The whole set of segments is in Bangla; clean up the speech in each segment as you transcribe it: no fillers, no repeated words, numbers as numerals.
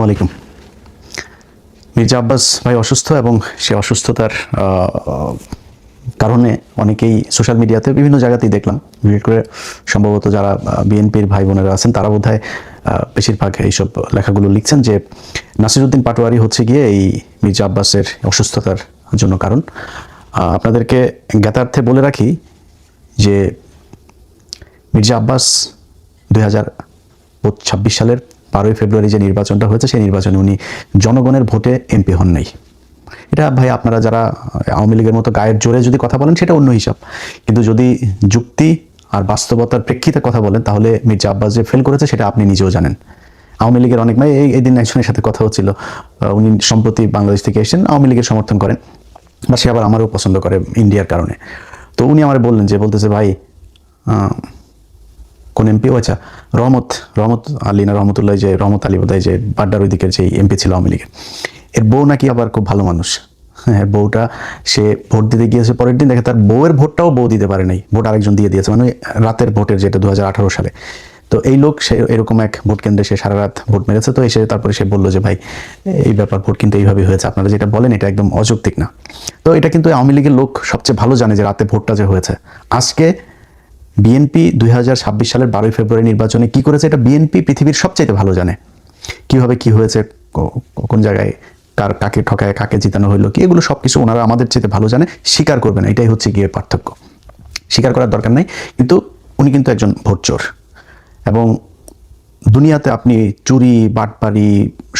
আসসালামু আলাইকুম। মির্জা আব্বাস ভাই অসুস্থ এবং সে অসুস্থতার কারণে অনেকেই সোশ্যাল মিডিয়াতে বিভিন্ন জায়গাতেই দেখলাম, বিশেষ করে সম্ভবত যারা বিএনপির ভাই বোনেরা আছেন তারা বোধহয় বেশিরভাগ এইসব লেখাগুলো লিখছেন যে নাসিরউদ্দিন পাটোয়ারি হচ্ছে গিয়ে এই মির্জা আব্বাসের অসুস্থতার জন্য কারণ। আপনাদেরকে জ্ঞাতার্থে বলে রাখি যে মির্জা আব্বাস 2026 সালের 12ই ফেব্রুয়ারি যে নির্বাচনটা হয়েছে সেই নির্বাচনে উনি জনগণের ভোটে এমপি হন নাই। এটা ভাই আপনারা যারা আওয়ামী লীগের মতো গায়ের জোরে যদি কথা বলেন সেটা অন্য হিসাব, কিন্তু যদি যুক্তি আর বাস্তবতার প্রেক্ষিতে কথা বলেন তাহলে মির্জা আব্বাস যে ফেল করেছে সেটা আপনি নিজেও জানেন। আওয়ামী লীগের অনেক ভাই এই দিন একজনের সাথে কথা হচ্ছিল, উনি সম্প্রতি বাংলাদেশ থেকে এসেছেন, আওয়ামী লীগের সমর্থন করেন বা সে আবার আমারও পছন্দ করে ইন্ডিয়ার কারণে। তো উনি আমার বললেন যে বলতেছে ভাই কোন এমপি? ও আচ্ছা, রহমত আলী না রহমতুল্লাহ, যে রহমত আলী বোধহয়, যে বাড্ডার ওই দিকের যে এমপি ছিল আওয়ামী লীগের, এর বউ নাকি আবার খুব ভালো মানুষ। হ্যাঁ, বউটা সে ভোট দিতে গিয়েছে, পরের দিন দেখে তার বউয়ের ভোটটাও বউ দিতে পারে নাই, ভোট আরেকজন দিয়ে দিয়েছে, মানে রাতের ভোটের, যেটা 2018 সালে। তো এই লোক সে এরকম এক ভোট কেন্দ্রে সে সারা রাত ভোট মেরেছে। তো এসে তারপরে সে বললো যে ভাই এই ব্যাপার, ভোট কিন্তু এইভাবে হয়েছে, আপনারা যেটা বলেন এটা একদম অযৌক্তিক না। তো এটা কিন্তু আওয়ামী লীগের লোক সবচেয়ে ভালো জানে যে রাতে ভোটটা যে হয়েছে। আজকে বিএনপি 2026 সালের 12ই ফেব্রুয়ারি নির্বাচনে কি করেছে এটা বিএনপি পৃথিবীর সবচেয়ে ভালো জানে। কিভাবে কি হয়েছে, কোন জায়গায় কাকে ঠকায় কাকে জিতানো হইলো কি, এগুলো সবকিছু ওনারা আমাদের চেয়ে ভালো জানে, স্বীকার করবে না, এটাই হচ্ছে গিয়ে পার্থক্য। স্বীকার করার দরকার নাই, কিন্তু উনি কিন্তু একজন ভোট চোর। এবং দুনিয়াতে আপনি চুরি, বাটপারি,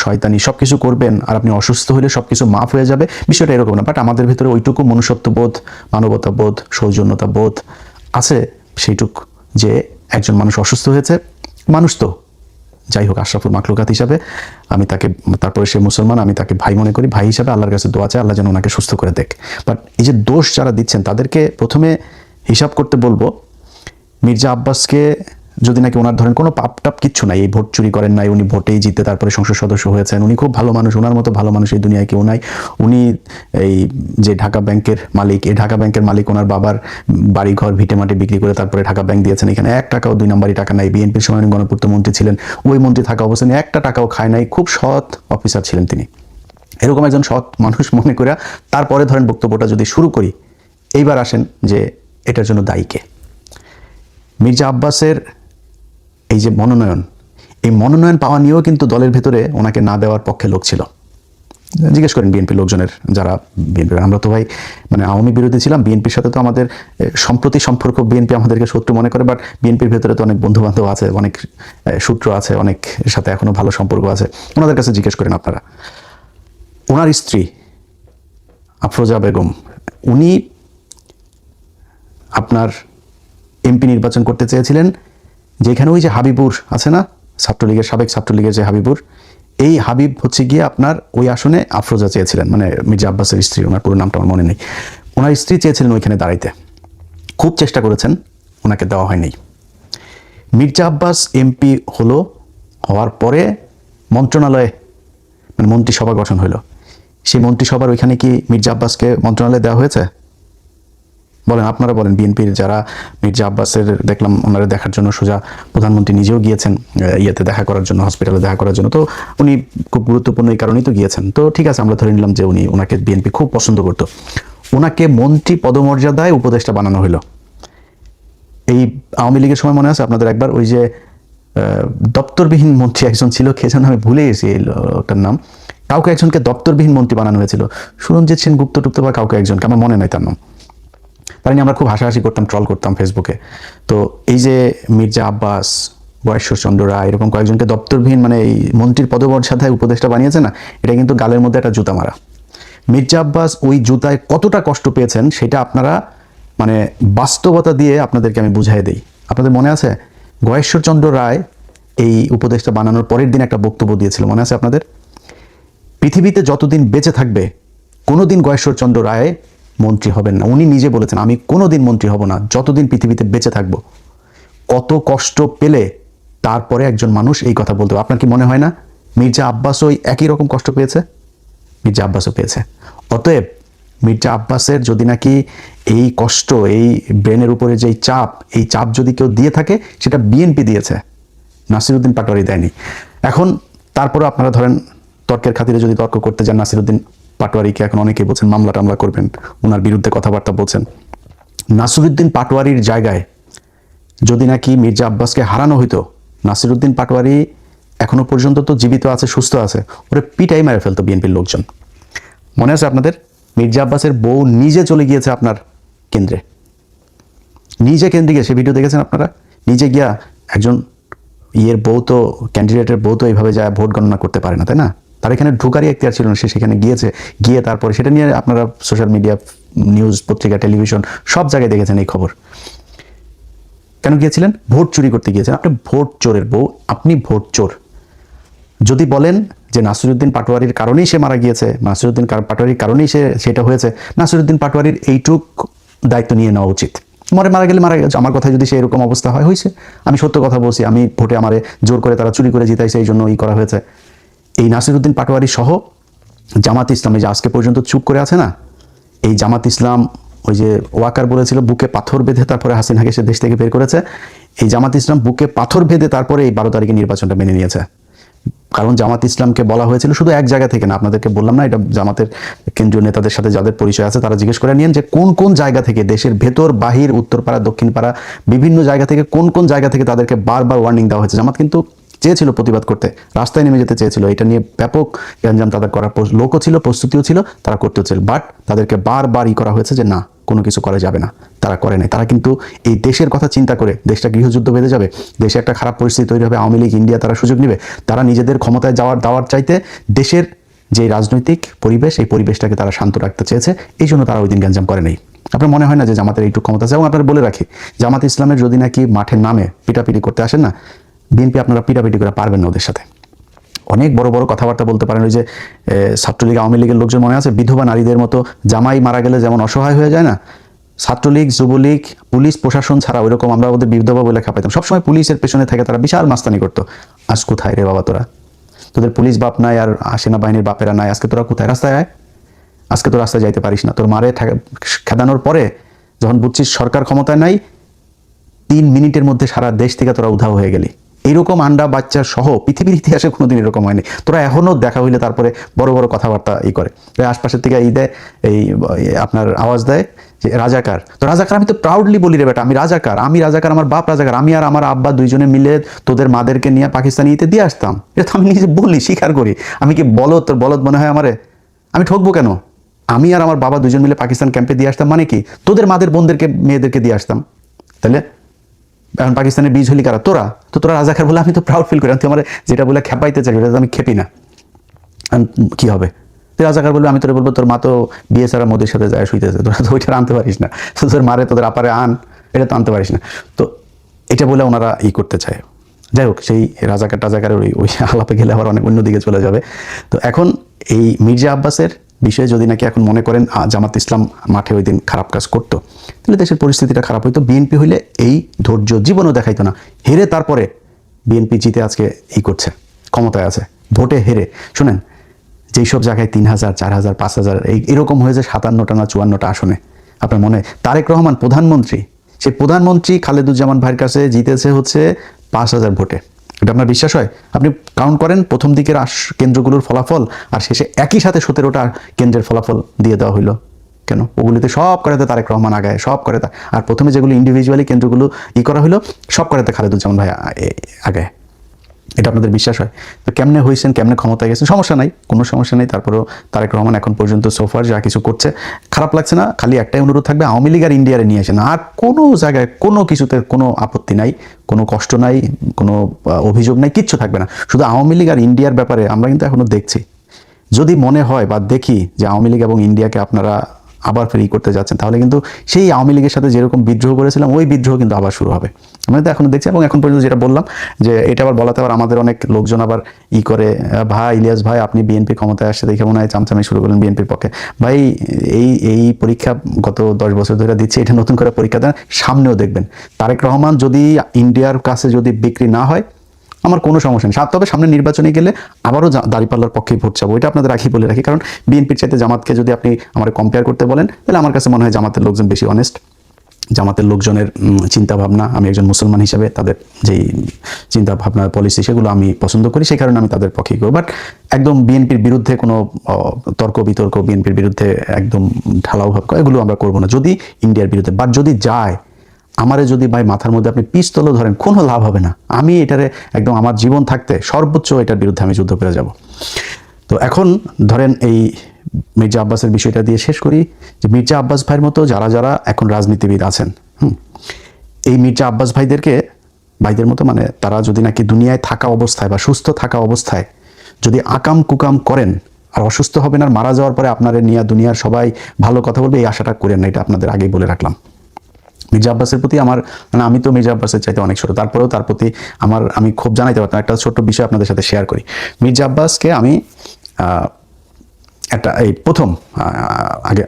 শয়তানি সবকিছু করবেন আর আপনি অসুস্থ হলে সবকিছু মাফ হয়ে যাবে, বিষয়টা এরকম না। বাট আমাদের ভিতরে ওইটুকু মনুষ্যত্ববোধ, মানবতাবোধ, সৌজন্যতা বোধ আছে সেইটুক, যে একজন মানুষ অসুস্থ হয়েছে, মানুষ তো যাই হোক আশরাফুল মাখলুকাত হিসাবে আমি তাকে, তারপরে সে মুসলমান, আমি তাকে ভাই মনে করি, ভাই হিসাবে আল্লাহর কাছে দোয়া চাই আল্লাহ যেন ওনাকে সুস্থ করে দেখ। বাট এই যে দোষ যারা দিচ্ছেন তাদেরকে প্রথমে হিসাব করতে বলবো, মির্জা আব্বাসকে যদি নাকি ওনার ধরেন কোনো পাপ টাপ কিচ্ছু নাই, এই ভোট চুরি করেন নাই, উনি ভোটেই জিতে তারপরে সংসদ সদস্য হয়েছেন, উনি খুব ভালো মানুষ, ওনার মতো ভালো মানুষ এই দুনিয়ায় কেউ নাই। উনি এই যে ঢাকা ব্যাংকের মালিক, এই ঢাকা ব্যাংকের মালিক ওনার বাবার বাড়ি ঘর ভিটে মাটি বিক্রি করে তারপরে ঢাকা ব্যাংক দিয়েছেন, এখানে 1 টাকাও 2 নম্বরই টাকা নাই। বিএনপির সময় গণপূর্ত মন্ত্রী ছিলেন, ওই মন্ত্রী থাকা অবস্থায় 1 টাকাও খায় নাই, খুব সৎ অফিসার ছিলেন তিনি। এরকম একজন সৎ মানুষ মনে করে তারপরে ধরেন বক্তব্যটা যদি শুরু করি, এইবার আসেন যে এটার জন্য দায়ী কে। মির্জা আব্বাসের এই যে মনোনয়ন, এই মনোনয়ন পাওয়া নিয়েও কিন্তু দলের ভেতরে ওনাকে না দেওয়ার পক্ষে লোক ছিল। জিজ্ঞেস করেন বিএনপি লোকজনের, যারা বিএনপি, আমরা তো ভাই মানে আওয়ামী বিরোধী ছিলাম, বিএনপির সাথে তো আমাদের সম্প্রতি সম্পর্ক, বিএনপি আমাদেরকে শত্রু মনে করে, বাট বিএনপির ভেতরে তো অনেক বন্ধু বান্ধব আছে, অনেক সূত্র আছে, অনেক সাথে এখনো ভালো সম্পর্ক আছে, ওনাদের কাছে জিজ্ঞেস করেন আপনারা। ওনার স্ত্রী আফরোজা বেগম, উনি আপনার এমপি নির্বাচন করতে চেয়েছিলেন, যেখানে ওই যে হাবিবুর আছে না, ছাত্রলীগের সাবেক ছাত্রলীগের যে হাবিবুর, এই হাবিব হচ্ছে গিয়ে আপনার ওই আসনে আফরোজা চেয়েছিলেন, মানে মির্জা আব্বাসের স্ত্রী, ওনার পুরো নামটা আমার মনে নেই, ওনার স্ত্রী চেয়েছিলেন ওইখানে দাঁড়াইতে, খুব চেষ্টা করেছেন, ওনাকে দেওয়া হয়নি। মির্জা আব্বাস এমপি হওয়ার পরে মন্ত্রণালয়ে মানে মন্ত্রিসভা গঠন হলো, সেই মন্ত্রিসভার ওইখানে কি মির্জা আব্বাসকে মন্ত্রণালয়ে দেওয়া হয়েছে? বলেন, আপনারা বলেন। বিএনপির যারা মির্জা আব্বাসের দেখলাম ওনারা দেখার জন্য সোজা প্রধানমন্ত্রী নিজেও গিয়েছেন ইয়েতে দেখা করার জন্য, হসপিটালে দেখা করার জন্য, তো উনি খুব গুরুত্বপূর্ণ এই কারণেই তো গিয়েছেন। তো ঠিক আছে, আমরা ধরে নিলাম যে ওনাকে বিএনপি খুব পছন্দ করতো, ওনাকে মন্ত্রী পদমর্যাদায় উপদেষ্টা বানানো হলো। এই আওয়ামী লীগের সময় মনে আছে আপনাদের একবার ওই যে দপ্তরবিহীন মন্ত্রী একজন ছিল, কে যেন আমি ভুলে গেছি এই লোকটার নাম, কাউকে একজনকে দপ্তরবিহীন মন্ত্রী বানানো হয়েছিল, সুরঞ্জিত সেন গুপ্ত টুপ্ত বা কাউকে একজনকে, আমার মনে নাই তার নাম, তার নিয়ে আমরা খুব হাসাহাসি করতাম, ট্রল করতাম ফেসবুকে। তো এই যে মির্জা আব্বাস, বয়েশ্বরচন্দ্র রায়, এরকম কয়েকজনকে দপ্তরবিহীন মানে এই মন্ত্রীর পদমর্যাদায় উপদেষ্টা বানিয়েছে না, এটা কিন্তু গালের মধ্যে একটা জুতা মারা। মির্জা আব্বাস ওই জুতায় কতটা কষ্ট পেয়েছেন সেটা আপনারা মানে বাস্তবতা দিয়ে আপনাদেরকে আমি বুঝাই দেই। আপনাদের মনে আছে গয়েশ্বরচন্দ্র রায় এই উপদেষ্টা বানানোর পরের দিন একটা বক্তব্য দিয়েছিল, মনে আছে আপনাদের? পৃথিবীতে যতদিন বেঁচে থাকবে কোনোদিন গয়েশ্বরচন্দ্র রায় মন্ত্রী হবেন না। উনি নিজে বলেছেন আমি কোনোদিন মন্ত্রী হব না যতদিন পৃথিবীতে বেঁচে থাকবো। কত কষ্ট পেলে তারপরে একজন মানুষ এই কথা বলতে, আপনার কি মনে হয় না মির্জা আব্বাসও একই রকম কষ্ট পেয়েছে? মির্জা আব্বাসও পেয়েছে। অতএব মির্জা আব্বাসের যদি নাকি এই কষ্ট, এই ব্রেনের উপরে যে চাপ, এই চাপ যদি কেউ দিয়ে থাকে সেটা বিএনপি দিয়েছে, নাসিরউদ্দিন পাটোয়ারি দেয়নি। এখন তারপরে আপনারা ধরেন তর্কের খাতিরে যদি তর্ক করতে যান, নাসিরউদ্দিন পাটোয়ারিকে এখন অনেকেই বলছেন মামলা টামলা করবেন, ওনার বিরুদ্ধে কথাবার্তা বলছেন। নাসিরউদ্দিন পাটোয়ারির জায়গায় যদি নাকি মির্জা আব্বাসকে হারানো হইতো, নাসিরউদ্দিন পাটোয়ারি এখনো পর্যন্ত তো জীবিত আছে, সুস্থ আছে, ওরে পিটাই মেরে ফেলতো বিএনপির লোকজন। মনে আছে আপনাদের, মির্জা আব্বাসের বউ নিজে চলে গিয়েছে আপনার কেন্দ্রে, নিজে কেন্দ্রে গিয়ে, সে ভিডিও দেখেছেন আপনারা, নিজে গিয়া, একজন ইয়ের বউ তো, ক্যান্ডিডেটের বউ তো এইভাবে যায় ভোট গণনা করতে পারে না, তাই না? তার এখানে ঢোকারই এখতিয়ার ছিল না, সে সেখানে গিয়েছে, গিয়ে তারপরে সেটা নিয়ে আপনারা সোশ্যাল মিডিয়া, নিউজ, পত্রিকা, টেলিভিশন সব জায়গায় দেখেছেন এই খবর। কেন গিয়েছিলেন? ভোট চুরি করতে গিয়েছেন। আপনি ভোট চোরের বউ, আপনি ভোট চোর। যদি বলেন যে নাসিরউদ্দিন পাটোয়ারির কারণেই সে মারা গিয়েছে, নাসিরউদ্দিন পাটোয়ারির কারণেই সেটা হয়েছে, নাসিরউদ্দিন পাটোয়ারির এইটুক দায়িত্ব নিয়ে নেওয়া উচিত। মারা গেলে মারা গেছে, আমার কথায় যদি সে এরকম অবস্থা হয়েছে, আমি সত্য কথা বলছি, আমি ভোটে আমারে জোর করে তারা চুরি করে জিতাইছে, এই জন্য করা হয়েছে। এই নাসিরউদ্দিন পাটোয়ারি সহ জামাত ইসলামে যে আজকে পর্যন্ত চুপ করে আছে না, এই জামাত ইসলাম, ওই যে ওয়াকার বলেছিল বুকে পাথর বেঁধে তারপরে হাসিনাকে সে দেশ থেকে বের করেছে, এই জামাত ইসলাম বুকে পাথর বেঁধে তারপরে এই 12 তারিখে নির্বাচনটা মেনে নিয়েছে। কারণ জামাত ইসলামকে বলা হয়েছিল শুধু এক জায়গা থেকে না, আপনাদেরকে বললাম না, এটা জামাতের কেন্দ্রীয় নেতাদের সাথে যাদের পরিচয় আছে তারা জিজ্ঞেস করে নিয়েন যে কোন কোন জায়গা থেকে, দেশের ভেতর বাহির, উত্তরপাড়া, দক্ষিণপাড়া, বিভিন্ন জায়গা থেকে কোন কোন জায়গা থেকে তাদেরকে বারবার ওয়ার্নিং দেওয়া হয়েছে। জামাত কিন্তু চেয়েছিল প্রতিবাদ করতে, রাস্তায় নেমে যেতে চেয়েছিল, এটা নিয়ে ব্যাপক গ্যাঞ্জাম তাদের করার লোকও ছিল, প্রস্তুতিও ছিল, তারা করতে ছিল, বাট তাদেরকে বারবার করা হয়েছে যে না, কোনো কিছু করা যাবে না, তারা করে নাই। তারা কিন্তু এই দেশের কথা চিন্তা করে, দেশটা গৃহযুদ্ধ বেঁধে যাবে, দেশে একটা খারাপ পরিস্থিতি তৈরি হবে, আওয়ামী লীগ, ইন্ডিয়া তারা সুযোগ নেবে, তারা নিজেদের ক্ষমতায় দাওয়ার চাইতে দেশের যে রাজনৈতিক পরিবেশ, এই পরিবেশটাকে তারা শান্ত রাখতে চেয়েছে, এই জন্য তারা ওই দিন গ্যাঞ্জাম করে নেই। আপনার মনে হয় না যে জামাতের এইটুকু ক্ষমতা আছে? এবং আপনারা বলে রাখি, জামাত ইসলামের যদি নাকি মাঠের নামে পিটাপিটি করতে আসেন না, বিএনপি আপনারা পিটাপিটি করে পারবেন না ওদের সাথে। অনেক বড় বড় কথাবার্তা বলতে পারেন। ওই যে ছাত্রলীগ, আওয়ামী লীগের লোকজন মনে আছে, বিধবা নারীদের মতো জামাই মারা গেলে যেমন অসহায় হয়ে যায় না, ছাত্রলীগ, যুবলীগ, পুলিশ প্রশাসন ছাড়া ওইরকম আমরা ওদের বিধবা বলে খাপাইতাম, সবসময় পুলিশের পেছনে থেকে তারা বিশাল মাস্তানি করতো। আজ কোথায় রে বাবা তোরা? তোদের পুলিশ বাপ নাই, আর সেনাবাহিনীর বাপেরা নাই, আজকে তোরা কোথায়? রাস্তায় আয়, আজকে তো রাস্তায় যাইতে পারিস না। তোর মারে খেদানোর পরে যখন বুঝছিস সরকার ক্ষমতায় নাই, 3 মিনিটের মধ্যে সারা দেশ থেকে তোরা উধাও হয়ে গেলি। এইরকম আন্ডা বাচ্চা সহ পৃথিবীর ইতিহাসে কোনোদিন এরকম হয়নি। তোরা এখনো দেখা হইলে তারপরে বড় বড় কথাবার্তা করে, আশপাশের থেকে দেয়, এই আপনার আওয়াজ দেয় যে রাজাকার। তো রাজাকার আমি তো প্রাউডলি বলি রে বেটা, আমি রাজাকার, আমার বাপ রাজাকার, আমি আর আমার আব্বা দুইজনে মিলে তোদের মাদেরকে নিয়ে পাকিস্তানি দিয়ে আসতাম। এটা তো আমি নিজে বলি, স্বীকার করি। আমি কি বলদ? তোর বলদ মনে হয় আমারে? আমি ঠকবো কেন? আমি আর আমার বাবা দুজন মিলে পাকিস্তান ক্যাম্পে দিয়ে আসতাম, মানে কি তোদের মাদের বোনদেরকে, মেয়েদেরকে দিয়ে আসতাম। তাহলে এখন পাকিস্তানের বীজ হলি কারা? তোরা। তো তোরা রাজাকার বলে আমি তো প্রাউড ফিল করি। তুই আমার যেটা বলে খেপাইতে চাই, ওটা আমি খেপি না। কি হবে? তুই রাজাকার বলবি, আমি তোরা বলবো তোর মা তো বিয়ে ছাড়া মোদির সাথে যায় শুইতেছে, তোরা তো ওইটা আনতে পারিস না। তোদের মারে, তোদের আপারে আন, এটা তো আনতে পারিস না। তো এটা বলে ওনারা করতে চায়। যাই হোক, সেই রাজাকারের ওই আলাপে গেলে আবার অনেক অন্যদিকে চলে যাবে। তো এখন এই মির্জা আব্বাসের বিষয়ে যদি নাকি এখন মনে করেন জামাত ইসলাম মাঠে ওই দিন খারাপ কাজ করতো, তাহলে দেশের পরিস্থিতিটা খারাপ হইতো। বিএনপি হইলে এই ধৈর্য জীবনও দেখাইতো না। হেরে তারপরে বিএনপি জিতে আজকে করছে, ক্ষমতায় আছে, ভোটে হেরে। শুনেন, যেই সব জায়গায় 3000, 4000, 5000 এরকম হয়েছে 57টা না 54টা আসনে। আপনার মনে, তারেক রহমান প্রধানমন্ত্রী, সেই প্রধানমন্ত্রী খালেদুজ্জামান ভাইয়ের কাছে জিতেছে হচ্ছে 5000 ভোটে। এটা আপনার বিশ্বাস হয়? আপনি কাউন্ট করেন প্রথম দিকের কেন্দ্রগুলোর ফলাফল, আর শেষে একই সাথে 17টা কেন্দ্রের ফলাফল দিয়ে দেওয়া হইলো। কেন? ওগুলিতে সব করাতে তারেক রহমান আগায়, সব করে। আর প্রথমে যেগুলো ইন্ডিভিজুয়ালি কেন্দ্রগুলো করা হইলো, সব করাতে খালেদুজ্জামান ভাই আগায়। এটা আপনাদের বিশ্বাস হয়? তো কেমনে হয়েছেন, কেমনে ক্ষমতায় গেছেন, সমস্যা নাই, কোনো সমস্যা নেই। তারপরেও তারেক রহমান এখন পর্যন্ত সোফার যা কিছু করছে খারাপ লাগছে না। খালি একটাই অনুরোধ থাকবে, আওয়ামী লীগ আর ইন্ডিয়ারে নিয়ে আসেন। আর কোনো জায়গায় কোনো কিছুতে কোনো আপত্তি নাই, কোনো কষ্ট নাই, কোনো অভিযোগ নাই, কিচ্ছু থাকবে না। শুধু আওয়ামী লীগ আর ইন্ডিয়ার ব্যাপারে আমরা কিন্তু এখনো দেখছি, যদি মনে হয় বা দেখি যে আওয়ামী লীগ এবং ইন্ডিয়াকে আপনারা আবার ফেরি করতে যাচ্ছেন, তাহলে কিন্তু সেই আওয়ামী লীগের সাথে যেরকম বিদ্রোহ করেছিলাম, ওই বিদ্রোহ কিন্তু আবার শুরু হবে। আমরা তো এখনো দেখছি। এবং এখন পর্যন্ত যেটা বললাম, যে এটা আবার বলাতে আবার আমাদের অনেক লোকজন আবার করে, ভাই ইলিয়াস ভাই আপনি বিএনপি ক্ষমতায় আসছে দেখে মনে হয় চামচামি শুরু করলেন বিএনপির পক্ষে। ভাই এই পরীক্ষা গত 10 বছর ধরে দিচ্ছে, এটা নতুন করে পরীক্ষা দেন, সামনেও দেখবেন। তারেক রহমান যদি ইন্ডিয়ার কাছে যদি বিক্রি না হয়, আমার কোনো সমস্যা নেই। তবে সামনে নির্বাচনে গেলে আবারও দাঁড়িপাল্লার পক্ষেই ভোট চাবো, এটা আপনাদের বলে রাখি। কারণ বিএনপির চাইতে জামাতকে যদি আপনি আমার কম্পেয়ার করতে বলেন, তাহলে আমার কাছে মনে হয় জামাতের লোকজন বেশি অনেস্ট, জামাতের লোকজনের চিন্তা ভাবনা, আমি একজন মুসলমান হিসেবে তাদের যেই চিন্তা ভাবনা পলিসি সেগুলো আমি পছন্দ করি, সেই কারণে আমি তাদের পক্ষেই করি। বাট একদম বিএনপির বিরুদ্ধে কোনো তর্ক বিতর্ক, বিএনপির বিরুদ্ধে একদম ঢালাও ভাব এগুলো আমরা করবো না যদি ইন্ডিয়ার বিরুদ্ধে। বাট যদি যায়, আমারে যদি ভাই মাথার মধ্যে আপনি পিস্তলও ধরেন, কোনো লাভ হবে না। আমি এটারে একদম আমার জীবন থাকতে সর্বোচ্চ এটার বিরুদ্ধে আমি যুদ্ধ করে যাব। তো এখন ধরেন এই মির্জা আব্বাসের বিষয়টা দিয়ে শেষ করি, যে মির্জা আব্বাস ভাইয়ের মতো যারা যারা এখন রাজনীতিবিদ আছেন, এই মির্জা আব্বাস ভাইদের মতো মানে তারা যদি নাকি দুনিয়ায় থাকা অবস্থায় বা সুস্থ থাকা অবস্থায় যদি আকাম কুকাম করেন, আর অসুস্থ হবেন আর মারা যাওয়ার পরে আপনারা নিয়ে দুনিয়ার সবাই ভালো কথা বলবে, এই আশাটা করেন না। এটা আপনাদের আগেই বলে রাখলাম। মির্জা আব্বাসের প্রতি আমার মানে আমি তো মির্জা আব্বাসের চাইতে অনেক ছোট, তারপরেও তার প্রতি আমি খুব জানাইতে পারতাম। একটা ছোট্ট বিষয় আপনাদের সাথে শেয়ার করি। মির্জা আব্বাসকে আমি একটা এই প্রথম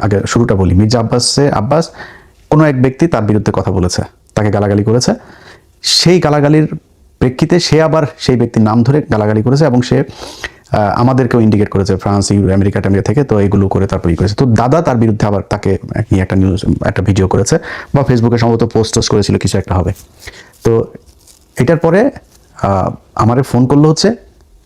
আগে শুরুটা বলি। মির্জা আব্বাস কোনো এক ব্যক্তি তার বিরুদ্ধে কথা বলেছে, তাকে গালাগালি করেছে। সেই গালাগালির প্রেক্ষিতে সে আবার সেই ব্যক্তির নাম ধরে গালাগালি করেছে এবং সে আমাদেরকেও ইন্ডিকেট করেছে ফ্রান্স, আমেরিকা থেকে। তো এগুলো করে তারপর করেছে। তো দাদা তার বিরুদ্ধে আবার তাকে নিয়ে একটা ভিডিও করেছে বা ফেসবুকে সম্ভবত পোস্ট করেছিল, কিছু একটা হবে। তো এটার পরে আমারে ফোন করলো হচ্ছে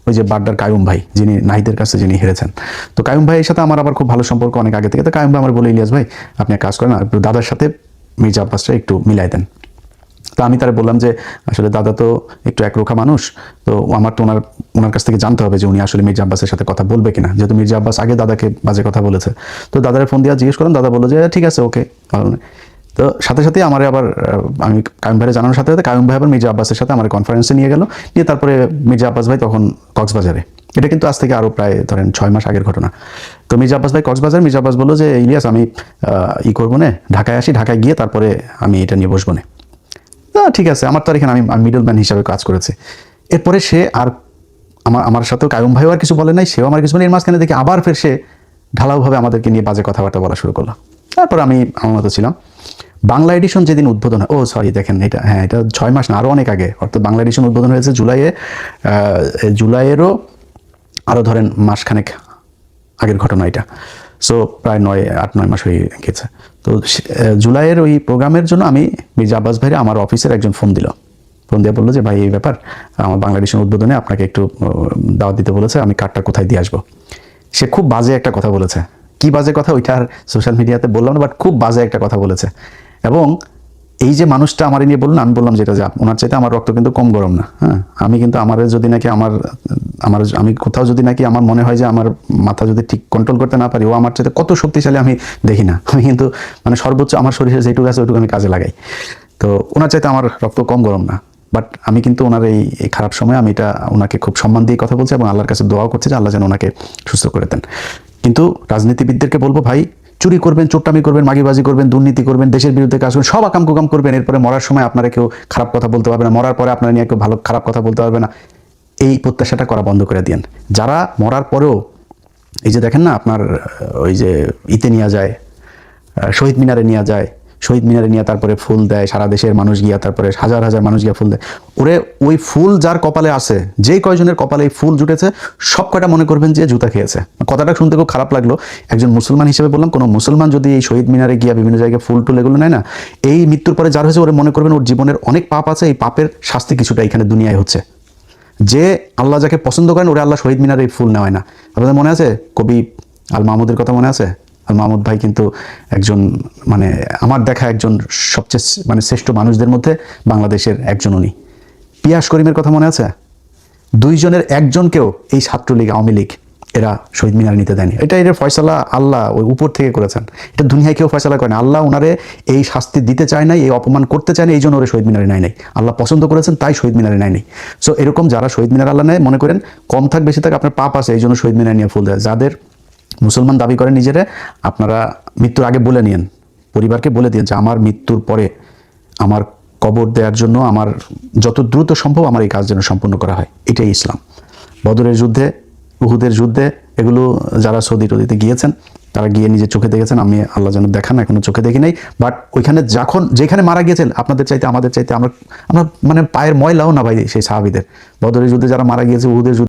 ওই যে বাড্ডার কায়ুম ভাই, যিনি নাহিদের কাছে যিনি হেরেছেন। তো কায়ুম ভাইয়ের সাথে আমার আবার খুব ভালো সম্পর্ক অনেক আগে থেকে। তো কায়ুম ভাই আমার বলে, ইলিয়াস ভাই আপনি এক কাজ করেন, দাদার সাথে মির্জা আব্বাসটা একটু মিলাই দেন। তো আমি তারা বললাম যে আসলে দাদা তো একটু একরোখা মানুষ, তো আমার তো ওনার কাছ থেকে জানতে হবে যে উনি আসলে মির্জা আব্বাসের সাথে কথা বলবে কিনা, যেহেতু মির্জা আব্বাস আগে দাদাকে বাজে কথা বলেছে। তো দাদার ফোন দিয়ে জিজ্ঞেস করলাম, দাদা বললো যে ঠিক আছে, ওকে। তো সাথে সাথে আমার আবার আমি কায়ুম ভাইয়ের জানানোর সাথে সাথে কায়ুম ভাই আবার মির্জা আব্বাসের সাথে আমার কনফারেন্সে নিয়ে গেল, নিয়ে তারপরে মির্জা আব্বাস ভাই তখন কক্সবাজারে। এটা কিন্তু আজ থেকে আরও প্রায় ধরেন 6 মাস আগের ঘটনা। তো মির্জা আব্বাস ভাই কক্সবাজার, মির্জা আব্বাস বললো যে ইলিয়াস আমি করবো না, ঢাকায় আসি, ঢাকায় গিয়ে তারপরে আমি এটা নিয়ে বসবো না। ঠিক আছে, আমার তো এখানে আমি মিডল ম্যান হিসাবে কাজ করেছি। এরপরে সে আর আমার সাথেও কায়ুম ভাইও আর কিছু বলে নাই, সেও আমার কিছু বলে। এর মাঝখানে দেখি আবার ফের সে ঢালাওভাবে আমাদেরকে নিয়ে বাজে কথাবার্তা বলা শুরু করলো। তারপর আমি আমার মতো ছিলাম। বাংলা এডিশন যেদিন উদ্বোধন হয়, সরি দেখেন এটা, হ্যাঁ এটা 6 মাস না, আরও অনেক আগে, অর্থাৎ বাংলা এডিশন উদ্বোধন হয়েছে জুলাইয়েরও আরও ধরেন মাসখানেক আগের ঘটনা এটা। সো প্রায় 8-9 মাস হয়ে গেছে। তো জুলাইয়ের ওই প্রোগ্রামের জন্য আমি মির্জা আব্বাস ভাইরে আমার অফিসের একজন ফোন দিয়ে বললো যে ভাই এই ব্যাপার, আমার বাংলা এডিশন উদ্বোধনে আপনাকে একটু দাওয়াত দিতে বলেছে, আমি কার্ডটা কোথায় দিয়ে আসবো। সে খুব বাজে একটা কথা বলেছে। কি বাজে কথা ওইটা আর সোশ্যাল মিডিয়াতে বললাম না, বাট খুব বাজে একটা কথা বলেছে। এবং এই যে মানুষটা আমার নিয়ে বললেন, আমি বললাম যেটা, যে ওনার চাইতে আমার রক্ত কিন্তু কম গরম না। হ্যাঁ, আমি কিন্তু যদি নাকি আমি কোথাও যদি নাকি আমার মনে হয় যে আমার মাথা যদি ঠিক কন্ট্রোল করতে না পারি, ও আমার চাইতে কত শক্তিশালী আমি দেখি না। আমি কিন্তু মানে সর্বোচ্চ আমার শরীরে যেটুকু আছে ওইটুকু আমি কাজে লাগাই। তো ওনার চাইতে আমার রক্ত কম গরম না। বাট আমি কিন্তু ওনার এই খারাপ সময় আমি এটা ওনাকে খুব সম্মান দিয়ে কথা বলছি এবং আল্লাহর কাছে দোয়াও করছি যে আল্লাহ যেন ওনাকে সুস্থ করে দেন। কিন্তু রাজনীতিবিদদেরকে বলবো, ভাই চুরি করবেন, চোট্টামি করবেন, মাগিবাজি করবেন, দুর্নীতি করবেন, দেশের বিরুদ্ধে কাজ করবেন, সব আকাম কুকাম করবেন, এরপরে মরার সময় আপনারা কেউ খারাপ কথা বলতে পারবে না, মরার পরে আপনারা নিয়ে কেউ খারাপ কথা বলতে পারবে না। এই প্রত্যাশাটা করা বন্ধ করে দিন। যারা মরার পরেও এই যে দেখেন না, আপনার ওই যে নিয়ে যায়, শহীদ মিনারে নিয়ে যায়, শহীদ মিনারে নিয়ে তারপরে ফুল দেয়, সারা দেশের মানুষ গিয়া, তারপরে হাজার হাজার মানুষ গিয়া ফুল দেয়। ওই ফুল যার কপালে আছে, যেই কয়জনের কপালে এই ফুল জুটেছে, সব কয়টা মনে করবেন যে জুতা খেয়েছে। কথাটা শুনতে খুব খারাপ লাগলো, একজন মুসলমান হিসেবে বললাম, কোনো মুসলমান যদি এই শহীদ মিনারে গিয়া বিভিন্ন জায়গায় ফুল টুল এগুলো নেয় না, এই মৃত্যুর পরে যার হয়েছে ওরা মনে করবেন ওর জীবনের অনেক পাপ আছে, এই পাপের শাস্তি কিছুটা এখানে দুনিয়ায় হচ্ছে। যে আল্লাহ যাকে পছন্দ করেন ওরা আল্লাহ শহীদ মিনারে এই ফুল নেওয়ায় না। আপনাদের মনে আছে কবি আল মাহমুদের কথা মনে আছে? আল মাহমুদ ভাই কিন্তু একজন মানে আমার দেখা একজন সবচেয়ে মানে শ্রেষ্ঠ মানুষদের মধ্যে বাংলাদেশের একজন। উনি পিয়াস করিমের কথা মনে আছে? 2 জনের 1 জনকেও এই ছাত্রলীগ, আওয়ামী লীগ এরা শহীদ মিনার নিতে দেয়নি। এর ফয়সালা আল্লাহ ওই উপর থেকে করেছেন। এটা দুনিয়ায় কেউ ফয়সালা করেন। আল্লাহ ওনারে এই শাস্তি দিতে চায় নাই, এই অপমান করতে চায় না, এই জন্য ওরা শহীদ মিনারে নাই। আল্লাহ পছন্দ করেছেন তাই শহীদ মিনারে নাই। সো এরকম যারা শহীদ মিনার আল্লাহ নেয়, মনে করেন কম থাক বেশি থাক আপনার পাপ আছে, এই জন্য শহীদ মিনার নিয়ে ফুল দেয়। যাদের মুসলমান দাবি করেন নিজেরা, আপনারা মৃত্যুর আগে বলে নিন, পরিবারকে বলে দিন যে আমার মৃত্যুর পরে আমার কবর দেওয়ার জন্য আমার যত দ্রুত সম্ভব আমার এই কাজ যেন সম্পূর্ণ করা হয়। এটাই ইসলাম। বদরের যুদ্ধে, উহুদের যুদ্ধে, এগুলো যারা সৌদি টদিতে গিয়েছেন তারা গিয়ে নিজের চোখে দেখেছেন। আমি আল্লাহ যেন দেখান, এখনো চোখে দেখি নাই। বাট ওইখানে যেখানে মারা গিয়েছেন, আপনাদের চাইতে আমাদের চাইতে আমরা মানে পায়ের ময়লাও না ভাই সেই সাহাবীদের। বদরের যুদ্ধে যারা মারা গিয়েছে, উহুদের যুদ্ধে